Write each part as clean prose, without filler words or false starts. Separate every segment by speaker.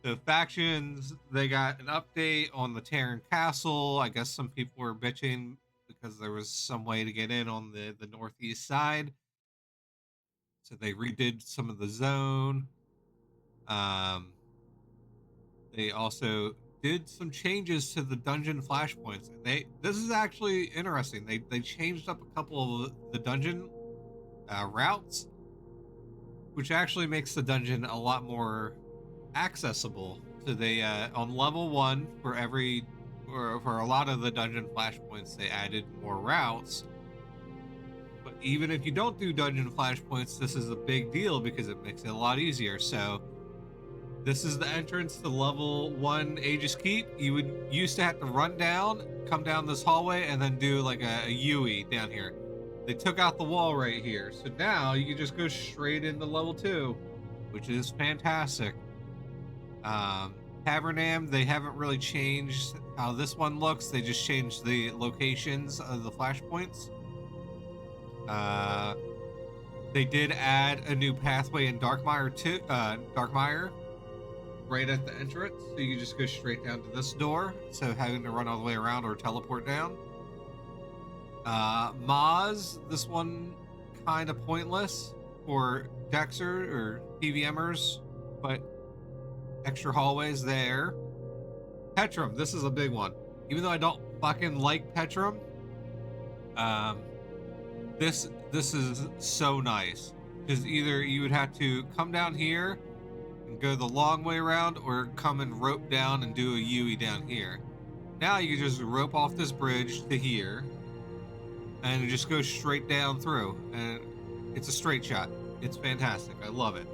Speaker 1: So factions, they got an update on the Terran Castle. I guess some people were bitching because there was some way to get in on the northeast side. So they redid some of the zone. Um, they also did some changes to the dungeon flashpoints. And this is actually interesting. They changed up a couple of the dungeon routes, which actually makes the dungeon a lot more accessible. So they on level 1 for every or for a lot of the dungeon flashpoints they added more routes. But even if you don't do dungeon flashpoints, this is a big deal because it makes it a lot easier. So this is the entrance to level 1 Aegis Keep. You would used to have to run down, come down this hallway, and then do like a UE down here. They took out the wall right here. So now you can just go straight into level 2, which is fantastic. Tavernam, they haven't really changed how this one looks. They just changed the locations of the flashpoints. They did add a new pathway in Darkmire too. Darkmire, right at the entrance, so you can just go straight down to this door. So having to run all the way around or teleport down. Maz, this one kind of pointless for Dexter or PVMers, but extra hallways there. Petrum, this is a big one. Even though I don't fucking like Petrum, this is so nice because either you would have to come down here and go the long way around, or come and rope down and do a UE down here. Now you can just rope off this bridge to here, and it just goes straight down through, and it's a straight shot. It's fantastic. I love it.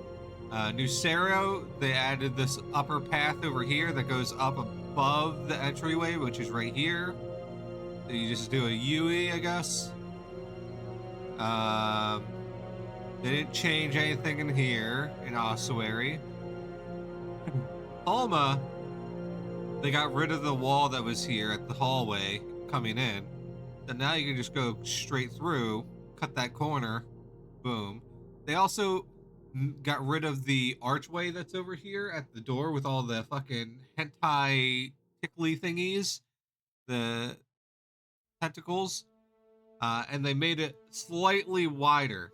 Speaker 1: Nucero, they added this upper path over here that goes up above the entryway, which is right here. So you just do a UE, I guess. They didn't change anything in here in Ossuary. Alma, they got rid of the wall that was here at the hallway coming in. So now you can just go straight through, cut that corner, boom. They also got rid of the archway that's over here at the door with all the fucking hentai tickly thingies, the tentacles, and they made it slightly wider.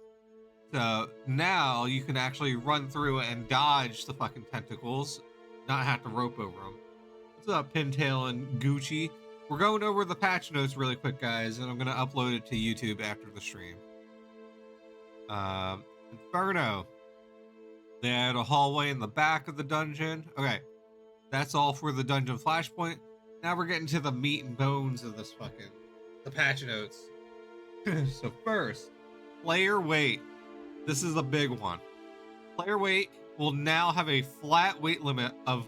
Speaker 1: So now you can actually run through and dodge the fucking tentacles, not have to rope over them. What's up, Pintail and Gucci? We're going over the patch notes really quick, guys, and I'm going to upload it to YouTube after the stream. Inferno. They had a hallway in the back of the dungeon. Okay, that's all for the dungeon flashpoint. Now we're getting to the meat and bones of this the patch notes. So first, player weight. This is a big one. Player weight will now have a flat weight limit of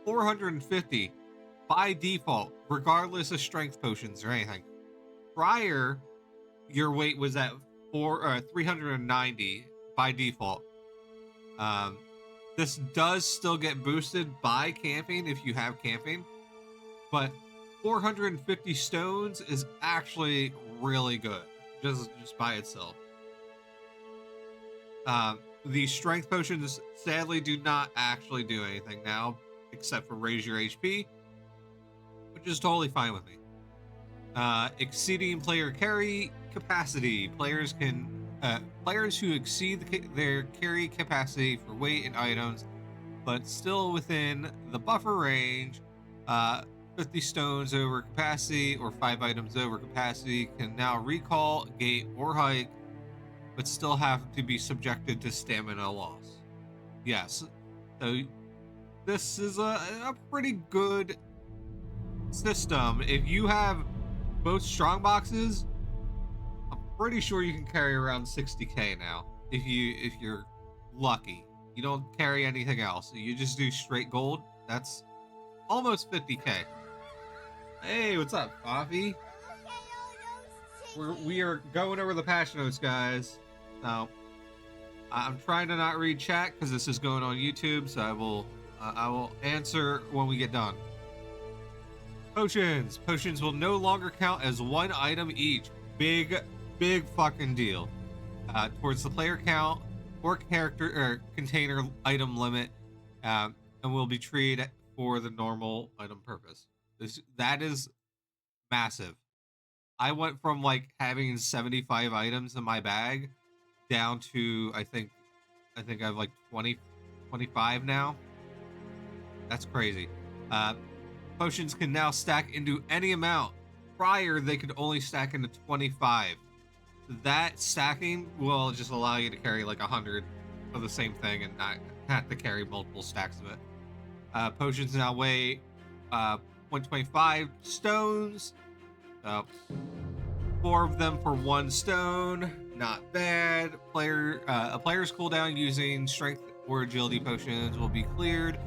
Speaker 1: 450 by default, regardless of strength potions or anything. Prior, your weight was at 390 by default. This does still get boosted by camping if you have camping, but 450 stones is actually really good just by itself. The strength potions sadly do not actually do anything now except for raise your HP, which is totally fine with me. Exceeding player carry capacity. Players who exceed their carry capacity for weight and items, but still within the buffer range, 50 stones over capacity or 5 items over capacity, can now recall, gate, or hike, but still have to be subjected to stamina loss. Yes, so this is a pretty good system. If you have both strong boxes, I'm pretty sure you can carry around 60k now. If you're lucky, you don't carry anything else. You just do straight gold. That's almost 50k. Hey, what's up, Coffee? We are going over the patch notes, guys. Now, I'm trying to not read chat because this is going on YouTube, so I will answer when we get done. Potions. Potions will no longer count as one item each. Big fucking deal. Towards the player count or character or container item limit. and will be treated for the normal item purpose. That is massive. I went from like having 75 items in my bag down to I think I have like 20, 25 now. That's crazy. Uh, Potions can now stack into any amount. Prior, they could only stack into 25. That stacking will just allow you to carry like 100 of the same thing and not have to carry multiple stacks of it. Potions now weigh 125 stones. Uh, 4 of them for 1 stone. Not bad. A player's cooldown using strength or agility potions will be cleared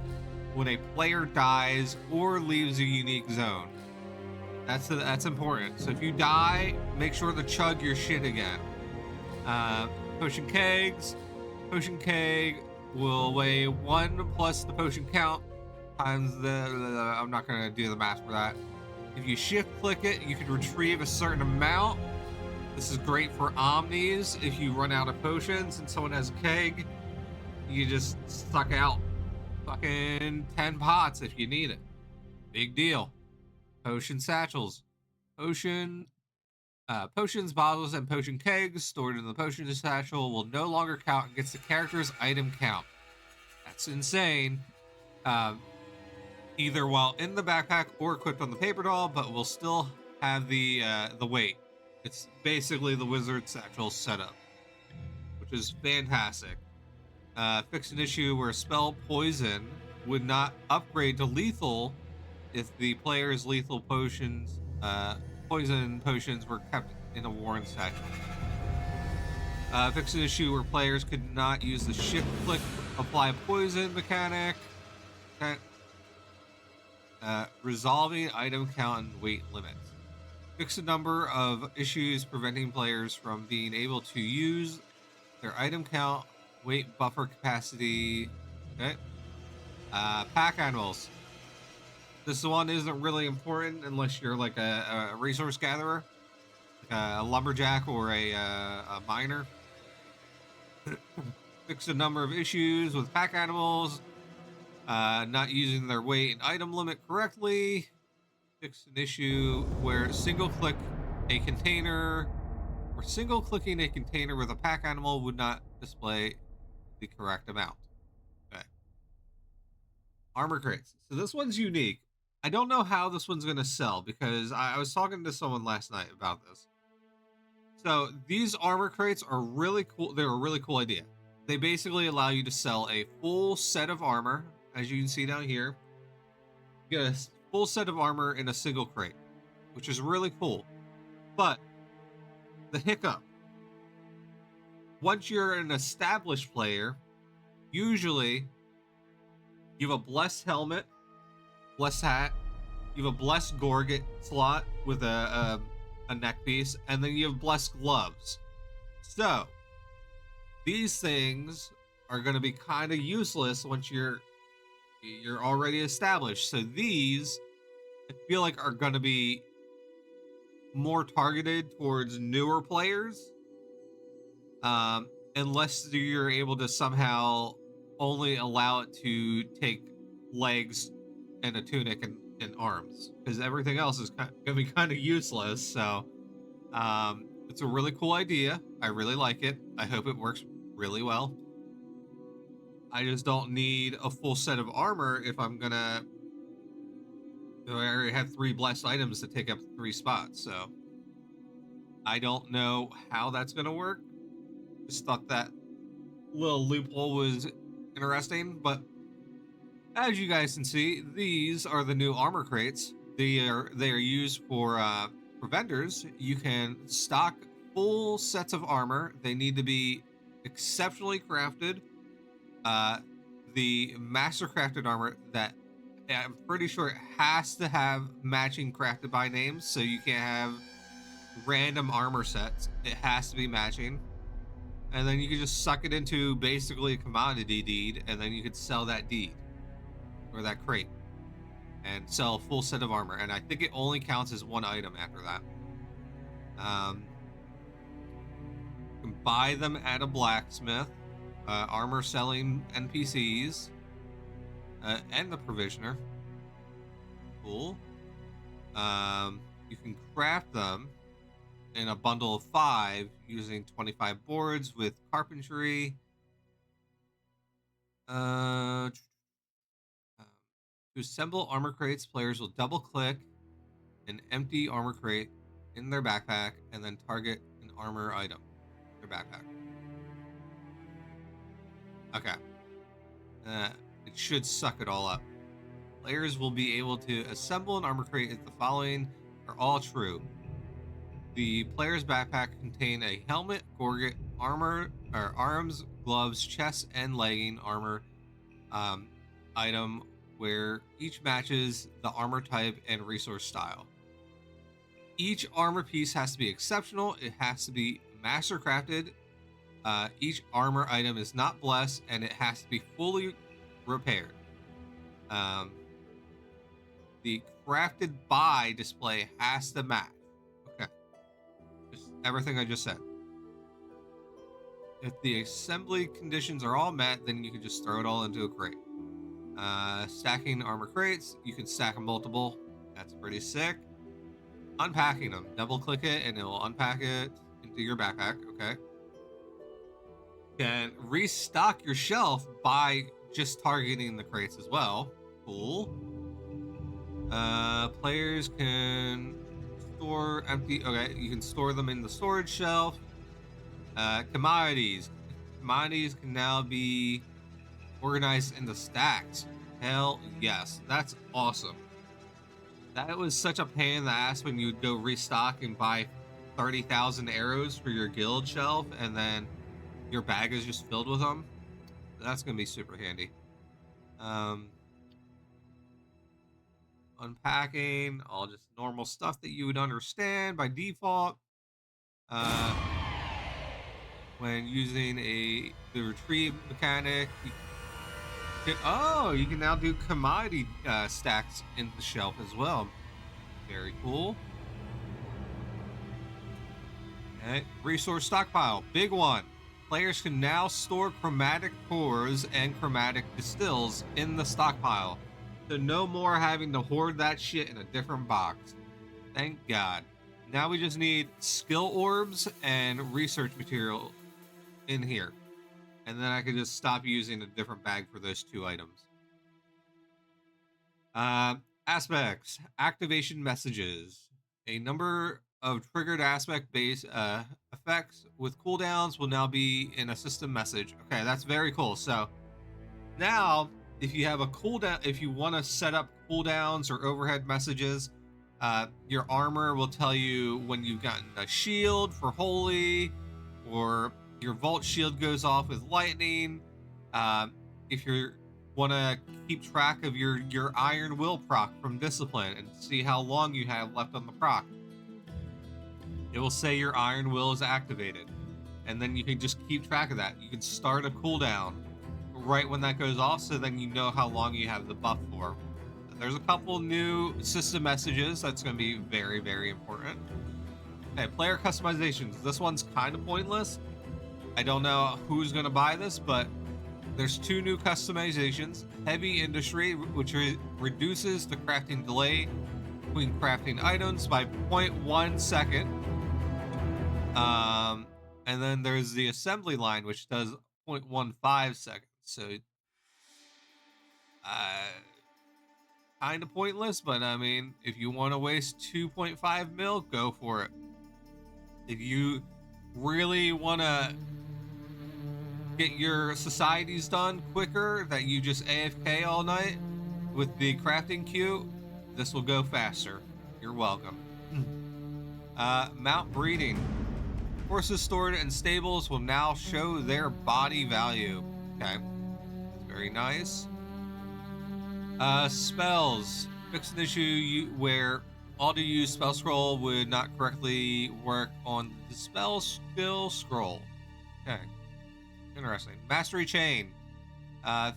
Speaker 1: when a player dies or leaves a unique zone. That's important. So if you die, make sure to chug your shit again. Potion kegs. Potion keg will weigh 1 plus the potion count times I'm not gonna do the math for that. If you shift click it, you can retrieve a certain amount. This is great for omnis. If you run out of potions and someone has a keg, you just suck out fucking 10 pots if you need it. Big deal. Potion satchels. Potions, bottles, and potion kegs stored in the potion satchel will no longer count against the character's item count. That's insane. Either while in the backpack or equipped on the paper doll, but will still have the weight. It's basically the wizard satchel setup, which is fantastic. Fix an issue where spell poison would not upgrade to lethal if the player's lethal poison potions were kept in a worn satchel. Fix an issue where players could not use the shift click apply poison mechanic. Okay. Resolving item count and weight limits. Fix a number of issues preventing players from being able to use their item count, weight buffer capacity. Okay. Pack animals. This one isn't really important unless you're like a resource gatherer, like a lumberjack or a miner. Fix a number of issues with pack animals, not using their weight and item limit correctly. Fix an issue where single clicking a container with a pack animal would not display the correct amount. Okay. Armor crates. So this one's unique. I don't know how this one's going to sell because I was talking to someone last night about this. So these armor crates are really cool. They're a really cool idea. They basically allow you to sell a full set of armor, as you can see down here. You get a full set of armor in a single crate, which is really cool. But the hiccup, once you're an established player, usually you have a blessed helmet, blessed hat, you have a blessed gorget slot with a neck piece, and then you have blessed gloves. So these things are going to be kind of useless once you're already established. So these, I feel like, are going to be more targeted towards newer players, unless you're able to somehow only allow it to take legs and a tunic and arms, because everything else is going to be kind of useless. So it's a really cool idea. I really like it. I hope it works really well. I just don't need a full set of armor if I'm gonna. I already have 3 blessed items to take up 3 spots, so I don't know how that's gonna work. Just thought that little loophole was interesting, but as you guys can see, these are the new armor crates. They are used for vendors. You can stock full sets of armor. They need to be exceptionally crafted. The master crafted armor that I'm pretty sure it has to have matching crafted by names, so you can't have random armor sets. It has to be matching. And then you can just suck it into basically a commodity deed, and then you could sell that deed or that crate and sell a full set of armor. And I think it only counts as 1 item after that. You can buy them at a blacksmith, armor selling NPCs. and the provisioner. Cool. You can craft them in a bundle of 5 using 25 boards with carpentry. Uh, to assemble armor crates, players will double click an empty armor crate in their backpack and then target an armor item in their backpack. Okay. Uh, it should suck it all up. Players will be able to assemble an armor crate if the following are all true. The player's backpack contain a helmet, gorget, armor, or arms, gloves, chest, and legging armor um, item where each matches the armor type and resource style. Each armor piece has to be exceptional. It has to be master crafted. Each armor item is not blessed, and it has to be fully repaired. Um, the crafted by display has to match. Okay, just everything I just said. If the assembly conditions are all met, then you can just throw it all into a crate. Stacking armor crates, you can stack them multiple. That's pretty sick. Unpacking them, double click it and it will unpack it into your backpack. Okay. Can restock your shelf by just targeting the crates as well. Cool. Players can store empty. Okay, you can store them in the storage shelf. Commodities can now be organized into stacks. Hell yes, that's awesome. That was such a pain in the ass when you would go restock and buy 30,000 arrows for your guild shelf and then your bag is just filled with them. That's gonna be super handy. Unpacking, all just normal stuff that you would understand by default. When using the retrieve mechanic, you can now do commodity stacks in the shelf as well. Very cool. Okay. Resource stockpile, big one. Players can now store chromatic cores and chromatic distills in the stockpile. So no more having to hoard that shit in a different box. Thank God. Now we just need skill orbs and research material in here. And then I can just stop using a different bag for those 2 items. Aspects, activation messages. A number of triggered aspect-based effects with cooldowns will now be in a system message. Okay, that's very cool. So now, if you have a cooldown, if you want to set up cooldowns or overhead messages, your armor will tell you when you've gotten a shield for holy, or your vault shield goes off with lightning. If you want to keep track of your iron will proc from discipline and see how long you have left on the proc, it will say your iron will is activated, and then you can just keep track of that. You can start a cooldown right when that goes off, so then you know how long you have the buff for. There's a couple new system messages that's going to be very, very important. Okay, player customizations. This one's kind of pointless. I don't know who's going to buy this, but there's 2 new customizations. Heavy industry, which reduces the crafting delay between crafting items by 0.1 second. And then there's the assembly line, which does 0.15 seconds. So, kind of pointless, but I mean, if you want to waste 2.5 mil, go for it. If you really want to get your societies done quicker, that you just AFK all night with the crafting queue, this will go faster. You're welcome. Mount breeding. Horses stored in stables will now show their body value. Okay, very nice. Spells. Fix an issue where auto-use spell scroll would not correctly work on the spell skill scroll. Okay, interesting. Mastery chain.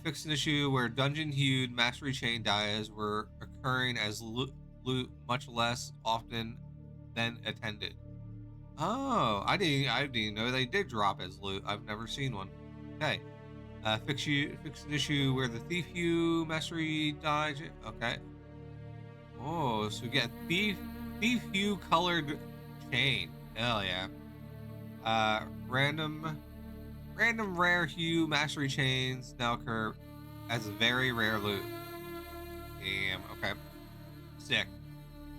Speaker 1: Fix an issue where dungeon-hued mastery chain dies were occurring as loot much less often than attended. Oh, I didn't know they did drop as loot. I've never seen one. Okay. Fix an issue where the thief hue mastery dodge. Okay. Oh, so we get thief hue colored chain. Hell yeah. Random rare hue mastery chains now occur as very rare loot. Damn. Okay. Sick.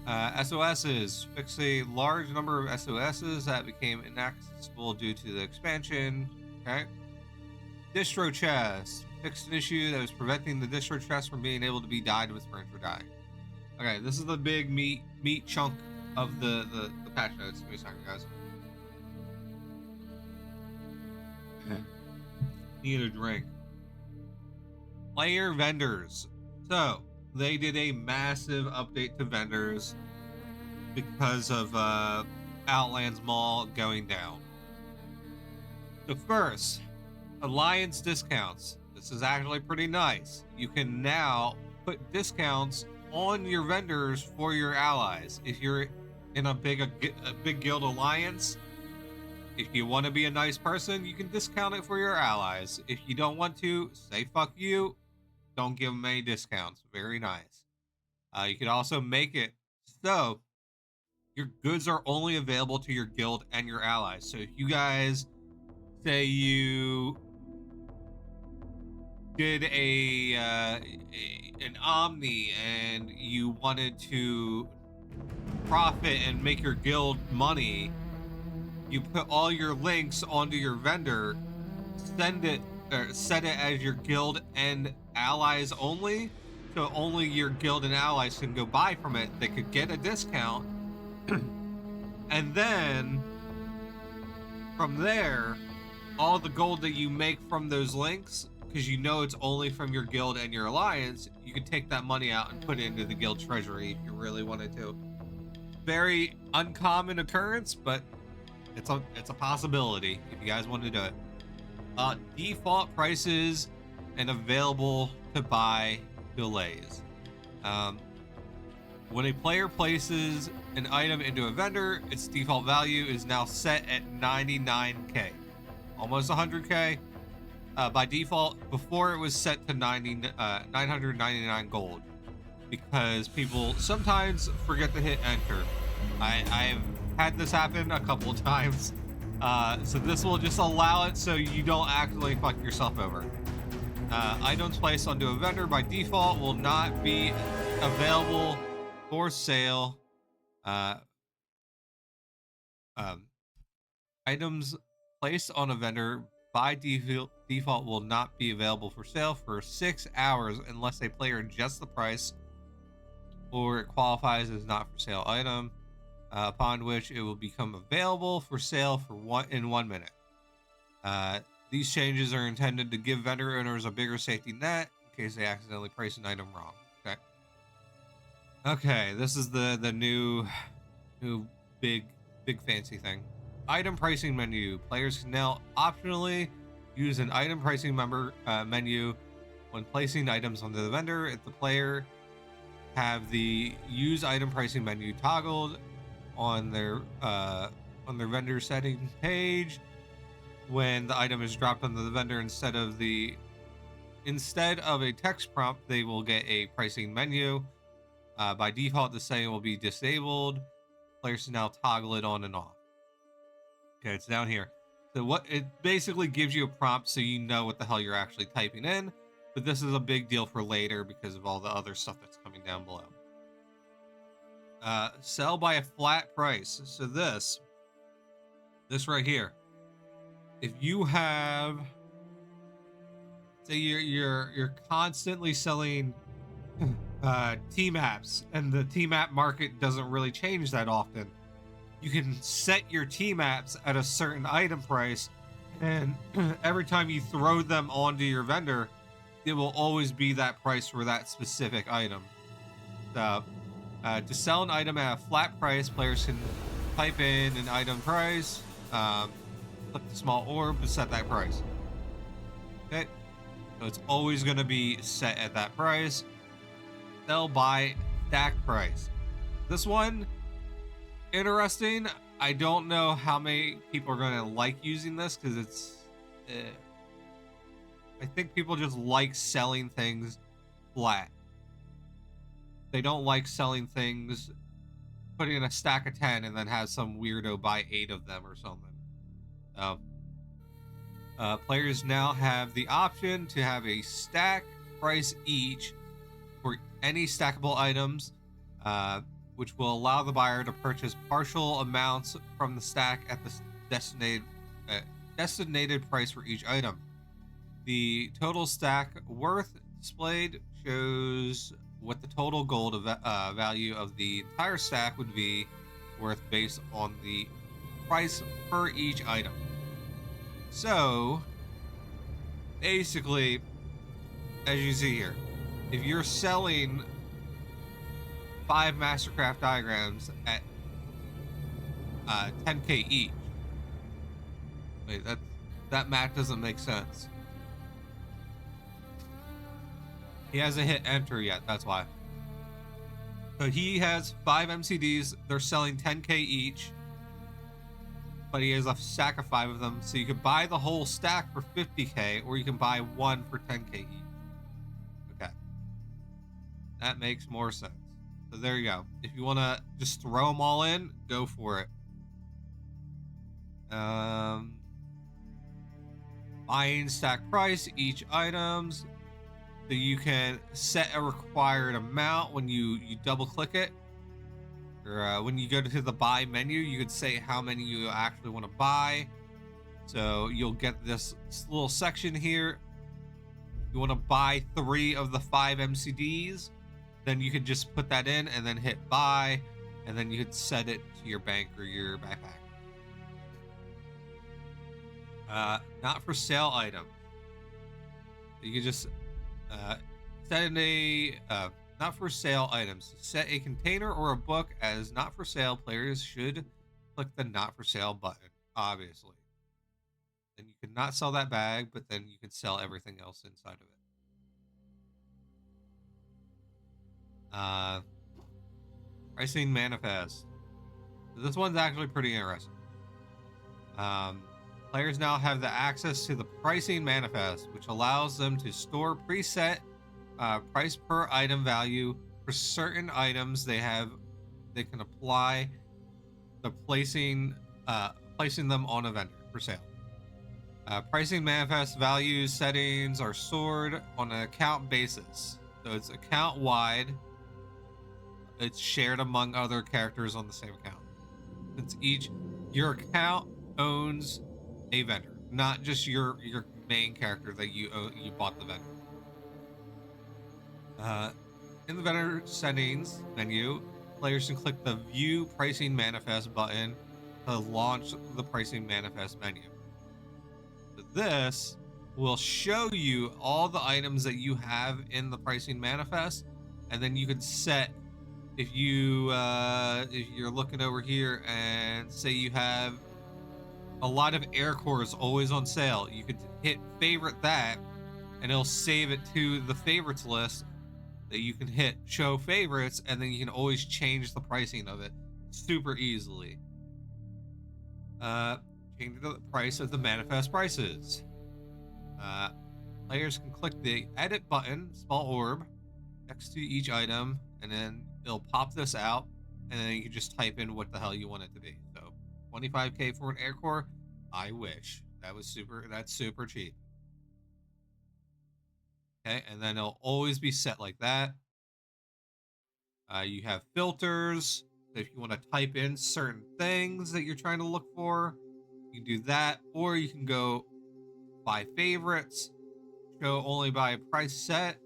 Speaker 1: SOSs. Fix a large number of SOSs that became inaccessible due to the expansion. Okay. Distro chest. Fixed an issue that was preventing the distro chest from being able to be dyed with sprint for dye. Okay, this is the big meat chunk of the patch notes. Give me a second, guys. Need a drink. Player vendors. So they did a massive update to vendors because of Outlands Mall going down. So first, alliance discounts. This is actually pretty nice. You can now put discounts on your vendors for your allies. If you're in a big guild alliance, if you want to be a nice person, you can discount it for your allies. If you don't want to, say fuck you. Don't give them any discounts. Very nice. You could also make it so your goods are only available to your guild and your allies. So if you guys say you did an Omni and you wanted to profit and make your guild money, you put all your links onto your vendor, send it or set it as your guild and allies only, so only your guild and allies can go buy from it. They could get a discount, and then from there, all the gold that you make from those links, because you know it's only from your guild and your alliance, you can take that money out and put it into the guild treasury if you really wanted to. Very uncommon occurrence, but it's a possibility if you guys want to do it. Default prices and available to buy delays. When a player places an item into a vendor, its default value is now set at 99k, almost 100k. By default, before it was set to 999 gold, because people sometimes forget to hit enter. I've had this happen a couple of times. So this will just allow it so you don't actually fuck yourself over. Items placed onto a vendor by default will not be available for sale. Items placed on a vendor by default will not be available for sale for 6 hours unless a player adjusts the price or it qualifies as not for sale item, upon which it will become available for sale for 1 minute. These changes are intended to give vendor owners a bigger safety net in case they accidentally price an item wrong. Okay, this is the new big fancy thing. Item pricing menu. Players can now optionally use an item pricing menu when placing items onto the vendor. If the player have the use item pricing menu toggled on their vendor settings page, when the item is dropped onto the vendor, instead of a text prompt, they will get a pricing menu. By default, the setting will be disabled. Players can now toggle it on and off. Okay, it's down here. So what it basically gives you a prompt so you know what the hell you're actually typing in, but this is a big deal for later because of all the other stuff that's coming down below. Sell by a flat price. So this right here. If you have, say you're constantly selling team apps and the team app market doesn't really change that often, you can set your team apps at a certain item price, and every time you throw them onto your vendor, it will always be that price for that specific item. So to sell an item at a flat price, players can type in an item price, click the small orb to set that price. Okay, so it's always going to be set at that price. Sell by stack price. This one, interesting. I don't know how many people are going to like using this because it's I think people just like selling things flat. They don't like selling things, putting in a stack of 10 and then have some weirdo buy 8 of them or something. So, players now have the option to have a stack price each for any stackable items, which will allow the buyer to purchase partial amounts from the stack at the designated, designated price for each item. The total stack worth displayed shows what the total gold value of the entire stack would be worth based on the price per each item. So, basically, as you see here, if you're selling 5 Mastercraft diagrams at 10k each, wait, that math doesn't make sense. He hasn't hit enter yet, that's why. So he has 5 MCDs, they're selling 10k each, but he has a stack of 5 of them, so you could buy the whole stack for 50k, or you can buy one for 10k each. Okay. That makes more sense. So there you go. If you want to just throw them all in, go for it. Buying stack price, each items. So you can set a required amount when you double click it. Or when you go to the buy menu, you could say how many you actually want to buy. So you'll get this little section here. You want to buy 3 of the 5 MCDs, then you could just put that in and then hit buy, and then you could set it to your bank or your backpack. Not for sale item. You can just set in a not for sale items. Set a container or a book as not for sale. Players should click the not for sale button, obviously. Then you can not sell that bag, but then you can sell everything else inside of it. Pricing manifest. This one's actually pretty interesting. Players now have the access to the pricing manifest, which allows them to store preset price per item value for certain items. They can apply the placing them on a vendor for sale. Pricing manifest value settings are stored on an account basis, so it's account wide. It's shared among other characters on the same account. Since your account owns a vendor, not just your main character that you bought the vendor. In the vendor settings menu, players can click the view pricing manifest button to launch the pricing manifest menu. So this will show you all the items that you have in the pricing manifest, and then you can set, if you're looking over here and say you have a lot of air cores always on sale, you could hit favorite that, and it'll save it to the favorites list that you can hit show favorites, and then you can always change the pricing of it super easily. Change the price of the manifest prices. Players can click the edit button, small orb, next to each item, and then it'll pop this out, and then you can just type in what the hell you want it to be. So 25k for an air core, I wish. That's super cheap. Okay, and then it'll always be set like that. You have filters. So if you want to type in certain things that you're trying to look for, you can do that, or you can go by favorites, show only by price set.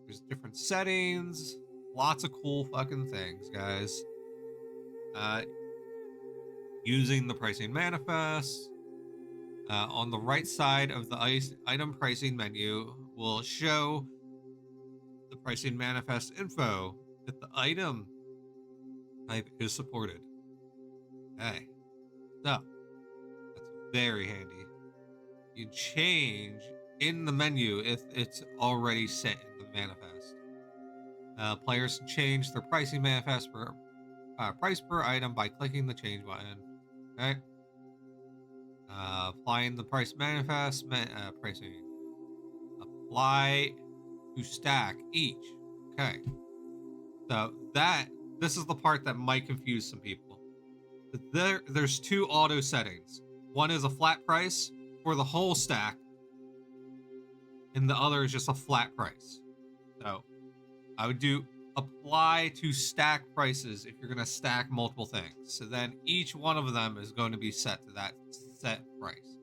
Speaker 1: There's different settings, lots of cool fucking things, guys. Using the pricing manifest. On the right side of the item pricing menu will show the pricing manifest info that the item type is supported. Okay, so that's very handy. You change in the menu if it's already set in the manifest. Players can change their pricing manifest for price per item by clicking the change button. Okay. Applying the price manifest pricing. apply to stack each. Okay. So this is the part that might confuse some people. There's two auto settings. One is a flat price for the whole stack, and the other is just a flat price. So I would do apply to stack prices if you're going to stack multiple things. So then each one of them is going to be set to that set price.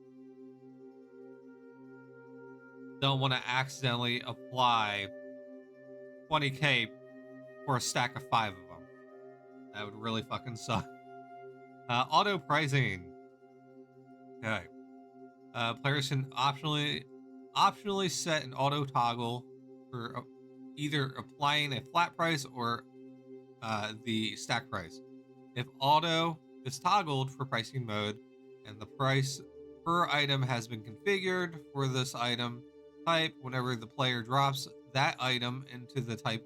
Speaker 1: Don't want to accidentally apply 20k for a stack of 5 of them. That would really fucking suck. Auto pricing. Okay. Players can optionally set an auto toggle for either applying a flat price or the stack price. If auto is toggled for pricing mode and the price per item has been configured for this item type, whenever the player drops that item into the type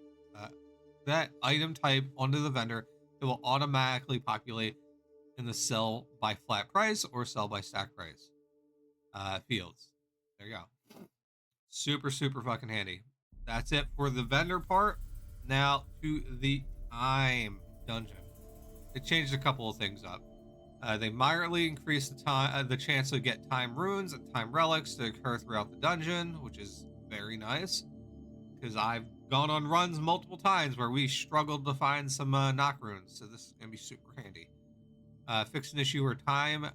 Speaker 1: that item type onto the vendor, it will automatically populate in the sell by flat price or sell by stack price fields. There you go. Super fucking handy. That's it for the vendor part. Now to the time dungeon. They changed a couple of things up. They mildly increased the chance to get time runes and time relics to occur throughout the dungeon, which is very nice. Because I've gone on runs multiple times where we struggled to find some knock runes, so this is gonna be super handy. Fixed an issue where time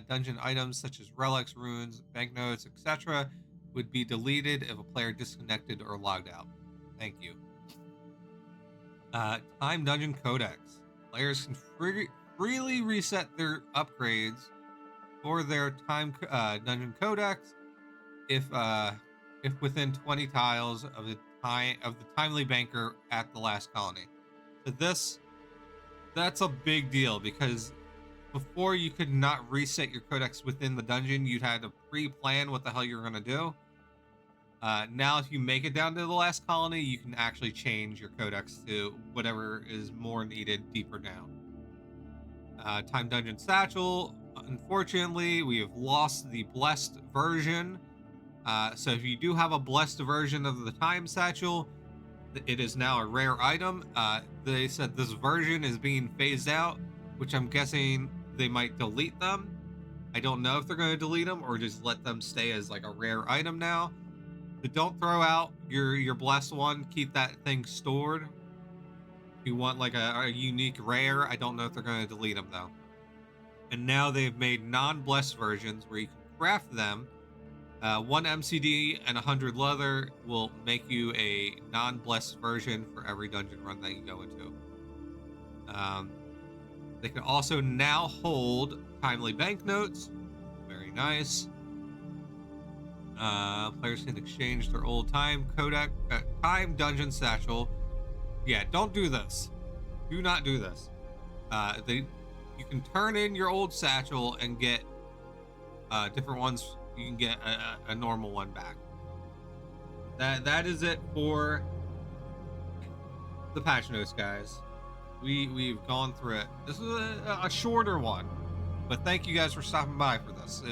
Speaker 1: dungeon items such as relics, runes, banknotes, etc. would be deleted if a player disconnected or logged out. Thank you. Time dungeon codex. Players can freely reset their upgrades for their time dungeon codex if within 20 tiles of the timely banker at the last colony. So that's a big deal, because before you could not reset your codex within the dungeon. You'd had to pre-plan what the hell you're going to do. Now, if you make it down to the last colony, you can actually change your codex to whatever is more needed deeper down. Time Dungeon Satchel. Unfortunately, we have lost the Blessed version. So if you do have a Blessed version of the Time Satchel, it is now a rare item. They said this version is being phased out, which I'm guessing they might delete them. I don't know if they're going to delete them or just let them stay as like a rare item now. But don't throw out your blessed one. Keep that thing stored. If you want like a unique rare, I don't know if they're going to delete them though. And now they've made non-blessed versions where you can craft them. 1 MCD and 100 leather will make you a non-blessed version for every dungeon run that you go into. They can also now hold timely banknotes. Very nice. Players can exchange their old time codex, time dungeon satchel. Yeah, don't do this. Do not do this. You can turn in your old satchel and get different ones. You can get a normal one back. That is it for the patch notes, guys. We've gone through it. This is a shorter one, but thank you guys for stopping by for this.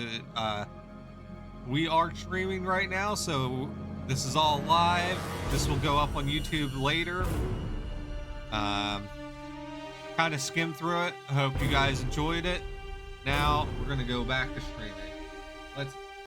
Speaker 1: We are streaming right now, so this is all live. This will go up on YouTube later. Kind of skimmed through it. I hope you guys enjoyed it. Now we're gonna go back to streaming.